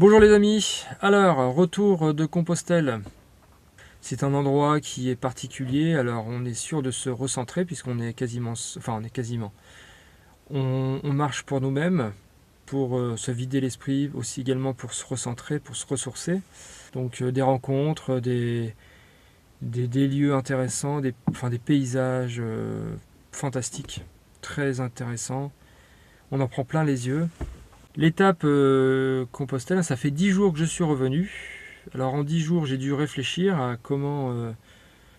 Bonjour les amis, alors retour de Compostelle. C'est un endroit qui est particulier, alors on est sûr de se recentrer puisqu'on est quasiment, on marche pour nous-mêmes, pour se vider l'esprit, aussi également pour se recentrer, pour se ressourcer. Donc des rencontres, des lieux intéressants, des paysages fantastiques, très intéressants. On en prend plein les yeux. L'étape Compostelle, ça fait 10 jours que je suis revenu. Alors en 10 jours, j'ai dû réfléchir à comment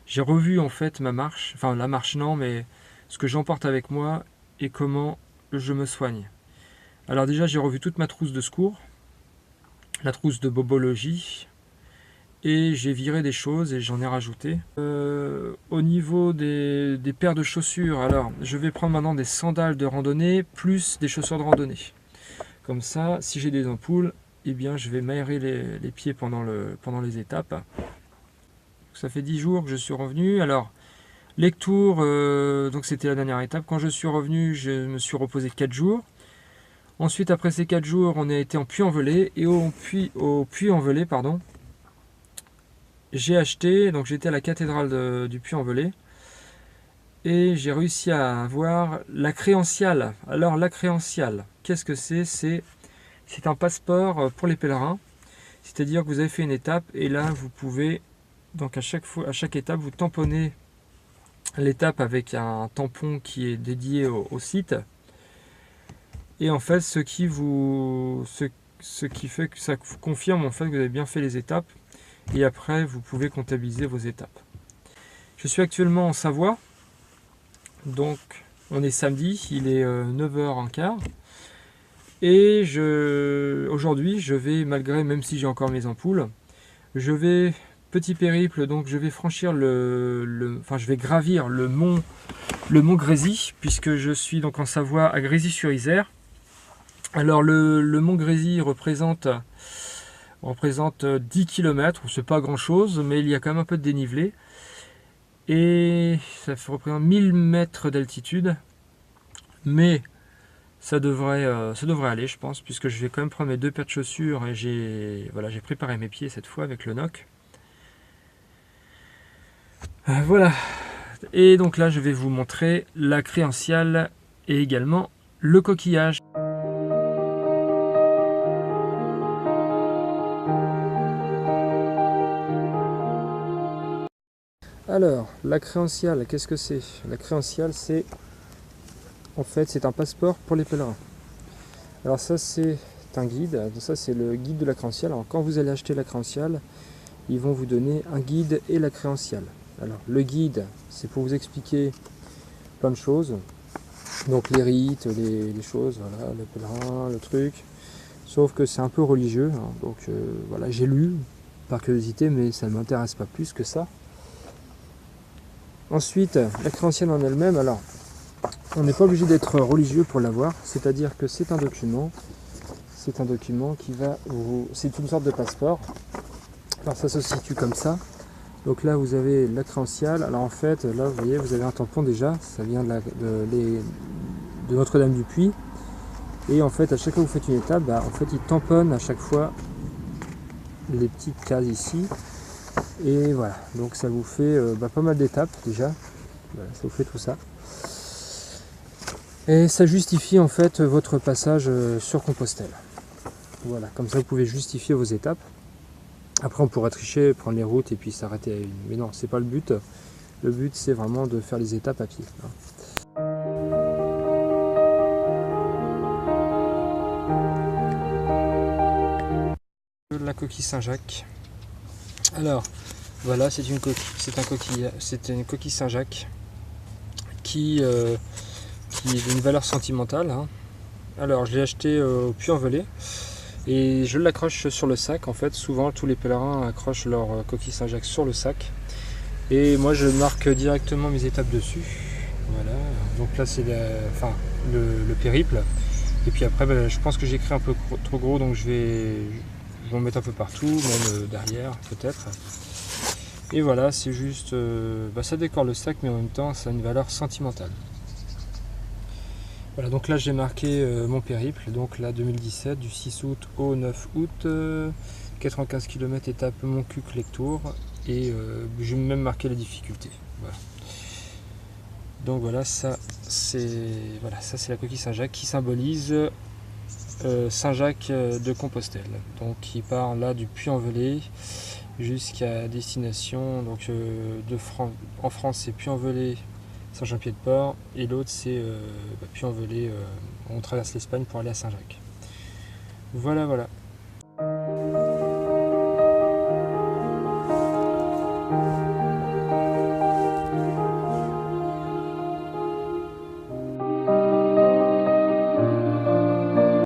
j'ai revu en fait ma marche. Enfin la marche non, mais ce que j'emporte avec moi et comment je me soigne. Alors déjà, j'ai revu toute ma trousse de secours, la trousse de bobologie, et j'ai viré des choses et j'en ai rajouté. Au niveau des paires de chaussures, alors je vais prendre maintenant des sandales de randonnée plus des chaussures de randonnée. Comme ça, si j'ai des ampoules, eh bien, je vais m'aérer les pieds pendant les étapes. Ça fait 10 jours que je suis revenu. Alors, lecture, donc c'était la dernière étape. Quand je suis revenu, je me suis reposé 4 jours. Ensuite, après ces 4 jours, on a été en Puy-en-Velay. Et au Puy-en-Velay, pardon, j'ai acheté, donc j'étais à la cathédrale du Puy-en-Velay. Et j'ai réussi à avoir la créanciale. Alors, la créanciale, qu'est-ce que c'est? C'est un passeport pour les pèlerins. C'est-à-dire que vous avez fait une étape et là, vous pouvez, donc à chaque étape, vous tamponnez l'étape avec un tampon qui est dédié au site. Et en fait, ce qui fait que ça vous confirme en fait que vous avez bien fait les étapes. Et après, vous pouvez comptabiliser vos étapes. Je suis actuellement en Savoie. Donc, on est samedi, il est 9h15. Et aujourd'hui, je vais, même si j'ai encore mes ampoules, je vais, petit périple, donc je vais franchir je vais gravir le mont Grésy, puisque je suis donc en Savoie, à Grésy-sur-Isère. Alors le mont Grésy représente 10 km, c'est pas grand chose, mais il y a quand même un peu de dénivelé. Et ça représente 1000 mètres d'altitude, mais ça devrait aller, je pense, puisque je vais quand même prendre mes 2 paires de chaussures et j'ai préparé mes pieds cette fois avec le Noc. Voilà. Et donc là, je vais vous montrer la créanciale et également le coquillage. Alors, la créanciale, qu'est-ce que c'est? La créanciale, c'est un passeport pour les pèlerins. Alors ça, c'est un guide. Ça, c'est le guide de la créanciale. Alors quand vous allez acheter la créanciale, ils vont vous donner un guide et la créanciale. Alors le guide, c'est pour vous expliquer plein de choses. Donc les rites, les choses, voilà, le pèlerin, le truc. Sauf que c'est un peu religieux. Hein. Donc voilà, j'ai lu par curiosité, mais ça ne m'intéresse pas plus que ça. Ensuite, la créanciale en elle-même, alors, on n'est pas obligé d'être religieux pour l'avoir, c'est-à-dire que c'est un document qui va vous... C'est une sorte de passeport. Alors ça se situe comme ça. Donc là, vous avez la créanciale. Alors en fait, là, vous voyez, vous avez un tampon déjà. Ça vient de Notre-Dame-du-Puy. Et en fait, à chaque fois que vous faites une étape, en fait, il tamponne à chaque fois les petites cases ici. Et voilà, donc ça vous fait pas mal d'étapes déjà. Voilà, ça vous fait tout ça. Et ça justifie en fait votre passage sur Compostelle. Voilà, comme ça vous pouvez justifier vos étapes. Après on pourra tricher, prendre les routes et puis s'arrêter à une. Mais non, c'est pas le but. Le but c'est vraiment de faire les étapes à pied. La coquille Saint-Jacques. Alors, voilà, c'est une coquille Saint-Jacques qui est d'une valeur sentimentale. Hein. Alors, je l'ai acheté au Puy-en-Velay et je l'accroche sur le sac. En fait, souvent, tous les pèlerins accrochent leur coquille Saint-Jacques sur le sac. Et moi, je marque directement mes étapes dessus. Voilà. Donc là, c'est le périple. Et puis après, je pense que j'ai écrit un peu trop gros, donc je vais en mettre un peu partout, même derrière, peut-être. Et voilà, c'est juste, ça décore le sac, mais en même temps, ça a une valeur sentimentale. Voilà, donc là j'ai marqué mon périple, donc là 2017, du 6 août au 9 août, 95 km étape Montcuq-Lectoure, et j'ai même marqué les difficultés. Voilà. Donc voilà, ça c'est la coquille Saint-Jacques qui symbolise Saint-Jacques de Compostelle. Donc qui part là du Puy-en-Velay jusqu'à destination, donc en France c'est Puy-en-Velay, Saint-Jean-Pied-de-Port, et l'autre c'est Puy-en-Velay, on traverse l'Espagne pour aller à Saint-Jacques. Voilà, voilà.